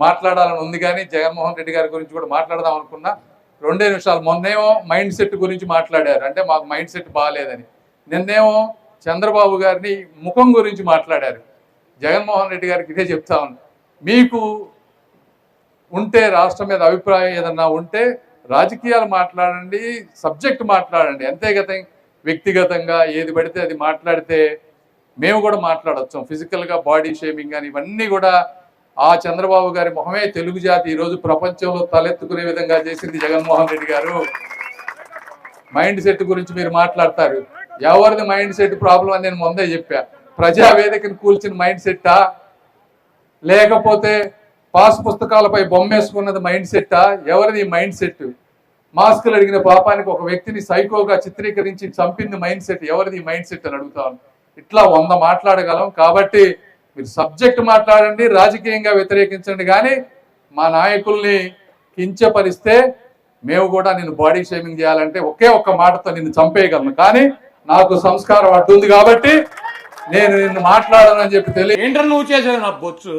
మాట్లాడాలని ఉంది, కానీ జగన్మోహన్ రెడ్డి గారి గురించి కూడా మాట్లాడదాం అనుకున్నా. 2 నిమిషాలు. మొన్నేమో మైండ్ సెట్ గురించి మాట్లాడారు, అంటే మాకు మైండ్ సెట్ బాగాలేదని. నిన్నేమో చంద్రబాబు గారిని ముఖం గురించి మాట్లాడారు. జగన్మోహన్ రెడ్డి గారికి ఇదే చెప్తా ఉన్నా, మీకు ఉంటే రాష్ట్రం మీద అభిప్రాయం ఏదన్నా ఉంటే రాజకీయాలు మాట్లాడండి, సబ్జెక్ట్ మాట్లాడండి, అంతేగత వ్యక్తిగతంగా ఏది పడితే అది మాట్లాడితే మేము కూడా మాట్లాడొచ్చు. ఫిజికల్గా బాడీ షేమింగ్ అని ఇవన్నీ కూడా ఆ చంద్రబాబు గారి మొహమే తెలుగు జాతి ఈరోజు ప్రపంచంలో తలెత్తుకునే విధంగా చేసింది జగన్మోహన్ రెడ్డి గారు. మైండ్ సెట్ గురించి మీరు మాట్లాడతారు. ఎవరిది మైండ్ సెట్ ప్రాబ్లం అని నేను ముందే చెప్పా. ప్రజావేదికను కూల్చిన మైండ్ సెట్టా, లేకపోతే పాస్ పుస్తకాలపై బొమ్మేసుకున్నది మైండ్ సెట్టా? ఎవరిది మైండ్ సెట్? మాస్కులు అడిగిన పాపానికి ఒక వ్యక్తిని సైకోగా చిత్రీకరించి చంపింది మైండ్ సెట్. ఎవరిది మైండ్ సెట్ అని అడుగుతాను. ఇట్లా 100 మాట్లాడగలం. కాబట్టి మీరు సబ్జెక్ట్ మాట్లాడండి, రాజకీయంగా వ్యతిరేకించండి, కానీ మా నాయకుల్ని కించపరిస్తే మేము కూడా నిన్ను బాడీ షేమింగ్ చేయాలంటే ఒకే ఒక్క మాటతో నిన్ను చంపేయగలను. కానీ నాకు సంస్కారం అడ్డుంది కాబట్టి నేను నిన్ను మాట్లాడనని చెప్పి తెలియదు. ఏంటో నువ్వు చేసేది నా బొచ్చు.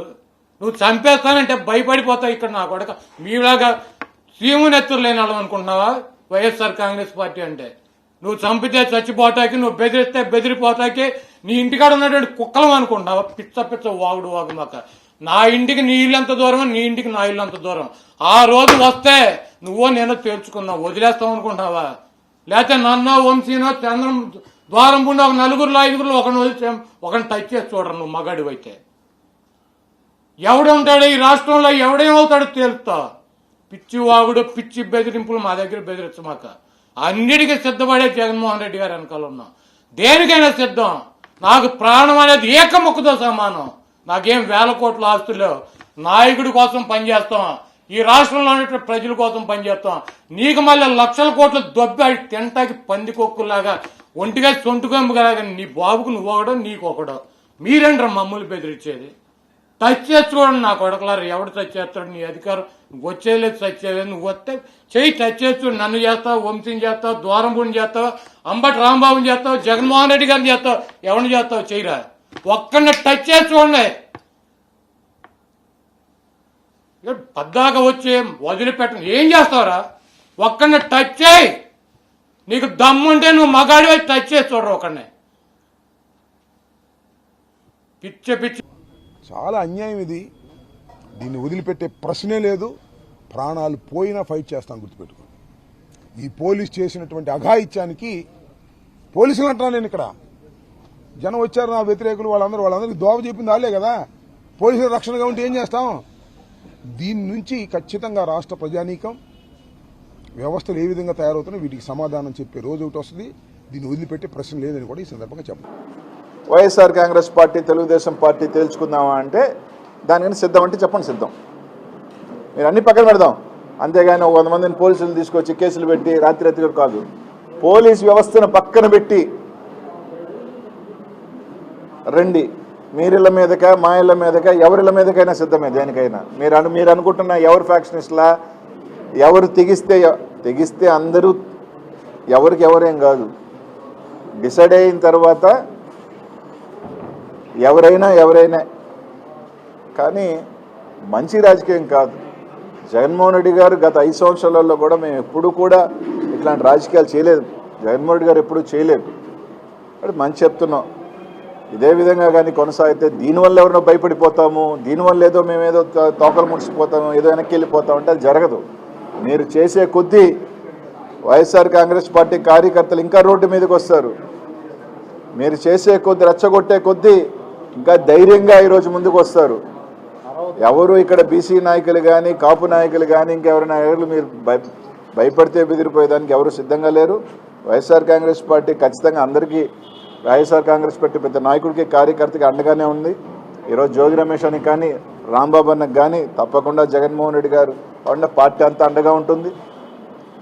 నువ్వు చంపేస్తానంటే భయపడిపోతావు. ఇక్కడ నా కొడక మీలాగా సీమునెత్తులు లేని వాళ్ళం అనుకుంటున్నావా వైఎస్ఆర్ కాంగ్రెస్ పార్టీ అంటే? నువ్వు చంపితే చచ్చిపోతాకి, నువ్వు బెదిరిస్తే బెదిరిపోతాకి, నీ ఇంటికాడ ఉన్నటువంటి కుక్కలం అనుకుంటున్నావా? పిచ్చ పిచ్చ వాగు మాక. నా ఇంటికి నీ ఇల్లు ఎంత దూరం, నీ ఇంటికి నా ఇల్లు అంత దూరం. ఆ రోజు వస్తే నువ్వో నేను తేల్చుకున్నావు, వదిలేస్తావు అనుకుంటున్నావా? లేకపోతే నన్నో వంశీనో చంద్రం ద్వారం పుండి ఒక 4-5 ఒకరిని వదిలి ఒకరిని టచ్ చేసి చూడరు. నువ్వు మగాడు అయితే ఎవడుంటాడు ఈ రాష్ట్రంలో, ఎవడేమవుతాడో తేలుస్తా. పిచ్చి వాగుడు, పిచ్చి బెదిరింపులు మా దగ్గర బెదిరించమాక. అన్నిటికీ సిద్ధపడే జగన్మోహన్ రెడ్డి గారు వెనకాల ఉన్నాం. దేనికైనా సిద్ధం. నాకు ప్రాణం అనేది ఏకముక్కతో సమానం. నాకేం 1000 కోట్ల ఆస్తులు. నాయకుడి కోసం పనిచేస్తాం, ఈ రాష్ట్రంలో ఉన్నటువంటి ప్రజల కోసం పనిచేస్తాం. నీకు మళ్ళీ 1,00,000 కోట్లు దొబ్బి తింటాకి పందికొక్కులాగా ఒంటిగా సొంటుకొంపులాగా నీ బాబుకు నువ్వొకడో నీకొకడో. మీరేంట్రా మమ్మల్ని బెదిరించేది? టచ్ చేసి చూడండి నా కొడకలారు. ఎవడు టచ్ చేస్తాడు? నీ అధికారం వచ్చేలేదు, టచ్ చేయలేదు. నువ్వు వస్తే చెయ్యి, టచ్ చేస్తూ నన్ను చేస్తావు, వంశీని చేస్తావు, ద్వారంపూడిని చేస్తావు, అంబటి రాంబాబుని చేస్తావు, జగన్మోహన్ రెడ్డి గారిని చేస్తావు, ఎవరిని చేస్తావు చెయ్యిరా. ఒక్కడిని టచ్ చేసి చూడండి. పద్దాక వచ్చి వదిలిపెట్టండి. ఏం చేస్తావురా? ఒక్కడిని టచ్ చేయి. నీకు దమ్ముంటే నువ్వు మగాడి వచ్చి టచ్ చేసి చూడరు ఒకడిని. పిచ్చి చాలా అన్యాయం ఇది. దీన్ని వదిలిపెట్టే ప్రశ్నే లేదు. ప్రాణాలు పోయినా ఫైట్ చేస్తాను, గుర్తుపెట్టుకోండి. ఈ పోలీస్ చేసినటువంటి అఘాయిత్యానికి పోలీసులు అంటున్నాను నేను. ఇక్కడ జనం వచ్చారు, నా వ్యతిరేకులు, వాళ్ళందరికీ దోవ చెప్పింది వాళ్ళే కదా. పోలీసుల రక్షణగా ఉంటే ఏం చేస్తాం? దీని నుంచి ఖచ్చితంగా రాష్ట్ర ప్రజానీకం వ్యవస్థలు ఏ విధంగా తయారవుతున్నాయి వీటికి సమాధానం చెప్పే రోజు ఒకటి వస్తుంది. దీన్ని వదిలిపెట్టే ప్రశ్న లేదని కూడా ఈ సందర్భంగా చెప్పాలి. వైఎస్ఆర్ కాంగ్రెస్ పార్టీ, తెలుగుదేశం పార్టీ తేల్చుకుందామా అంటే దానికని సిద్ధం అంటే చెప్పండి, సిద్ధం. మీరు అన్ని పక్కన పెడదాం. అంతేగాని 100 మందిని పోలీసులు తీసుకొచ్చి కేసులు పెట్టి రాత్రి కాదు. పోలీస్ వ్యవస్థను పక్కన పెట్టి రండి. మీరిళ్ళ మీదక, మా ఇళ్ళ మీదక, ఎవరిళ్ళ మీదకైనా సిద్ధమే దేనికైనా. మీరు అనుకుంటున్న ఎవరు ఫ్యాక్షనిస్ట్లా, ఎవరు తెగిస్తే అందరూ ఎవరికి ఎవరేం కాదు. డిసైడ్ అయిన తర్వాత ఎవరైనా కానీ మంచి రాజకీయం కాదు. జగన్మోహన్ రెడ్డి గారు గత 5 సంవత్సరాలలో కూడా మేము ఎప్పుడు కూడా ఇట్లాంటి రాజకీయాలు చేయలేదు. జగన్మోహన్ రెడ్డి గారు ఎప్పుడూ చేయలేదు. అంటే మంచి చెప్తున్నాం. ఇదే విధంగా కానీ కొనసాగితే దీనివల్ల ఎవరినో భయపడిపోతాము, దీనివల్ల ఏదో మేమేదో తోకలు ముడిచిపోతాము, ఏదో వెనక్కి వెళ్ళిపోతాము అంటే అది జరగదు. మీరు చేసే కొద్దీ వైఎస్ఆర్ కాంగ్రెస్ పార్టీ కార్యకర్తలు ఇంకా రోడ్డు మీదకి వస్తారు. మీరు చేసే కొద్దీ, రెచ్చగొట్టే కొద్దీ ఇంకా ధైర్యంగా ఈరోజు ముందుకు వస్తారు. ఎవరు ఇక్కడ బీసీ నాయకులు కానీ, కాపు నాయకులు కానీ, ఇంకెవరి నాయకులు మీరు భయపడితే బెదిరిపోయేదానికి ఎవరు సిద్ధంగా లేరు. వైఎస్ఆర్ కాంగ్రెస్ పార్టీ ఖచ్చితంగా అందరికీ, వైఎస్ఆర్ కాంగ్రెస్ పార్టీ పెద్ద నాయకుడికి, కార్యకర్తకి అండగానే ఉంది. ఈరోజు జోగి రమేష్ అని కానీ, రాంబాబు అన్నకు కానీ తప్పకుండా జగన్మోహన్ రెడ్డి గారు అండ పార్టీ అంతా అండగా ఉంటుంది.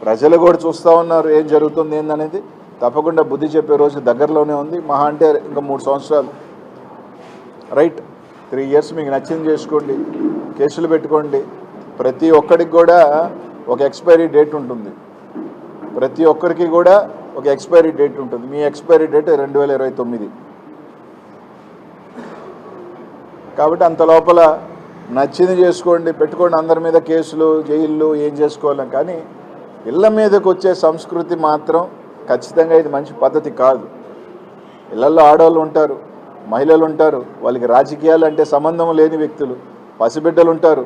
ప్రజలు కూడా చూస్తూ ఉన్నారు ఏం జరుగుతుంది ఏందనేది. తప్పకుండా బుద్ధి చెప్పే రోజు దగ్గరలోనే ఉంది. మహా అంటే ఇంకా 3 సంవత్సరాలు. రైట్, 3 ఇయర్స్ మీకు నచ్చింది చేసుకోండి, కేసులు పెట్టుకోండి. ప్రతి ఒక్కరికి కూడా ఒక ఎక్స్పైరీ డేట్ ఉంటుంది. ప్రతి ఒక్కరికి కూడా ఒక ఎక్స్పైరీ డేట్ ఉంటుంది. మీ ఎక్స్పైరీ డేట్ 2029. కాబట్టి అంత లోపల నచ్చింది చేసుకోండి, పెట్టుకోండి, అందరి మీద కేసులు, జైళ్ళు ఏం చేసుకోవాలని. కానీ ఇళ్ళ మీదకి వచ్చే సంస్కృతి మాత్రం ఖచ్చితంగా ఇది మంచి పద్ధతి కాదు. ఇళ్లలో ఆడవాళ్ళు ఉంటారు, మహిళలు ఉంటారు, వాళ్ళకి రాజకీయాలు అంటే సంబంధం లేని వ్యక్తులు, పసిబిడ్డలు ఉంటారు.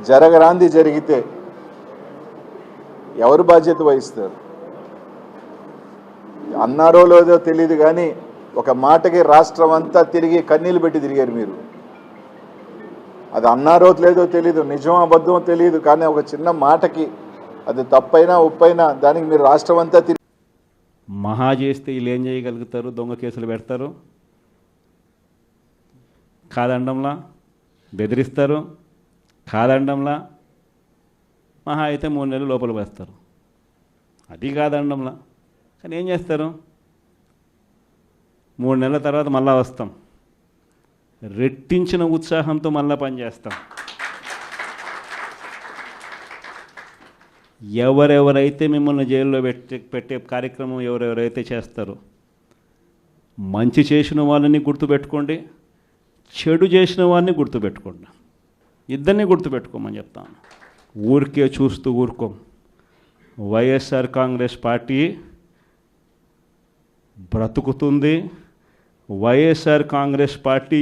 జరగరాంది జరిగితే ఎవరు బాధ్యత వహిస్తారు? అన్నారో లేదో తెలియదు కానీ ఒక మాటకి రాష్ట్రం అంతా తిరిగి కన్నీళ్ళు పెట్టి తిరిగారు మీరు. అది అన్నారో లేదో తెలీదు, నిజం అబద్ధం తెలియదు, కానీ ఒక చిన్న మాటకి అది తప్పైనా ఒప్పైనా దానికి మీరు రాష్ట్రం అంతా తిరిగి మహా చేస్తే వీళ్ళు ఏం చేయగలుగుతారు? దొంగ కేసులు పెడతారు, కాదండంలా బెదిరిస్తారు, కాదండంలా మహా అయితే 3 నెలలు లోపల వేస్తారు, అది కాదండంలా. కానీ ఏం చేస్తారు? 3 నెలల తర్వాత మళ్ళా వస్తాం, రెట్టించిన ఉత్సాహంతో మళ్ళా పనిచేస్తాం. ఎవరెవరైతే మిమ్మల్ని జైల్లో పెట్టే కార్యక్రమం ఎవరెవరైతే చేస్తారో, మంచి చేసిన వాళ్ళని గుర్తుపెట్టుకోండి, చెడు చేసిన వారిని గుర్తుపెట్టుకోండి, ఇద్దరిని గుర్తుపెట్టుకోమని చెప్తాను. ఊరికే చూస్తూ ఊరుకోం. వైఎస్ఆర్ కాంగ్రెస్ పార్టీ బ్రతుకుతుంది. వైఎస్ఆర్ కాంగ్రెస్ పార్టీ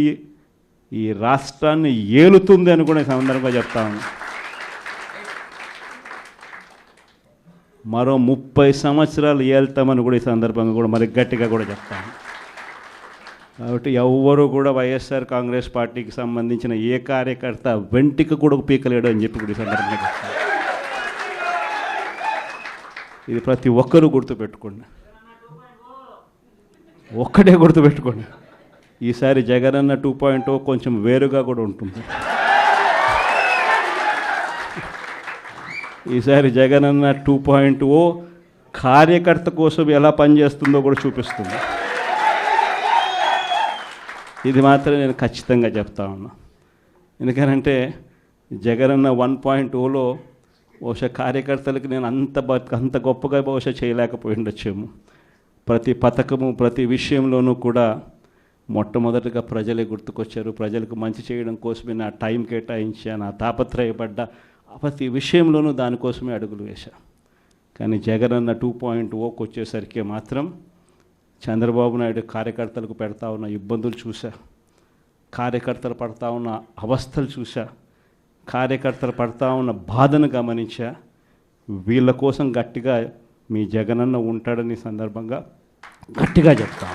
ఈ రాష్ట్రాన్ని ఏలుతుంది అని కూడా ఈ సందర్భంగా చెప్తాను. మరో 30 సంవత్సరాలు ఏళ్తామని కూడా ఈ సందర్భంగా కూడా మరి గట్టిగా కూడా చెప్తాను. కాబట్టి ఎవ్వరూ కూడా వైఎస్ఆర్ కాంగ్రెస్ పార్టీకి సంబంధించిన ఏ కార్యకర్త వెంటికి కూడా పీకలేడు అని చెప్పి కూడా ఈ సందర్భంగా చెప్తాను. ఇది ప్రతి ఒక్కరూ గుర్తుపెట్టుకోండి, ఒక్కటే గుర్తుపెట్టుకోండి. ఈసారి జగనన్న 2.0 కొంచెం వేరుగా కూడా ఉంటుంది. ఈసారి జగనన్న 2.0 కార్యకర్త కోసం ఎలా పనిచేస్తుందో కూడా చూపిస్తుంది. ఇది మాత్రం నేను ఖచ్చితంగా చెప్తా ఉన్నా. ఎందుకనంటే జగనన్న 1.0లో బహుశా కార్యకర్తలకు నేను అంత గొప్పగా బహుశా చేయలేకపోయి ఉండొచ్చేమో. ప్రతి పథకము, ప్రతి విషయంలోనూ కూడా మొట్టమొదటిగా ప్రజలే గుర్తుకొచ్చారు. ప్రజలకు మంచి చేయడం కోసమే నా టైం కేటాయించా, నా తాపత్రయపడ్డా, ప్రతి విషయంలోనూ దానికోసమే అడుగులు వేశా. కానీ జగనన్న 2.0కి వచ్చేసరికి మాత్రం చంద్రబాబు నాయుడు కార్యకర్తలకు పెడతా ఉన్న ఇబ్బందులు చూసా, కార్యకర్తలు పడతా ఉన్న అవస్థలు చూసా, కార్యకర్తలు పడతా ఉన్న బాధను గమనించా. వీళ్ళ కోసం గట్టిగా మీ జగనన్న ఉంటాడని సందర్భంగా గట్టిగా చెప్తా.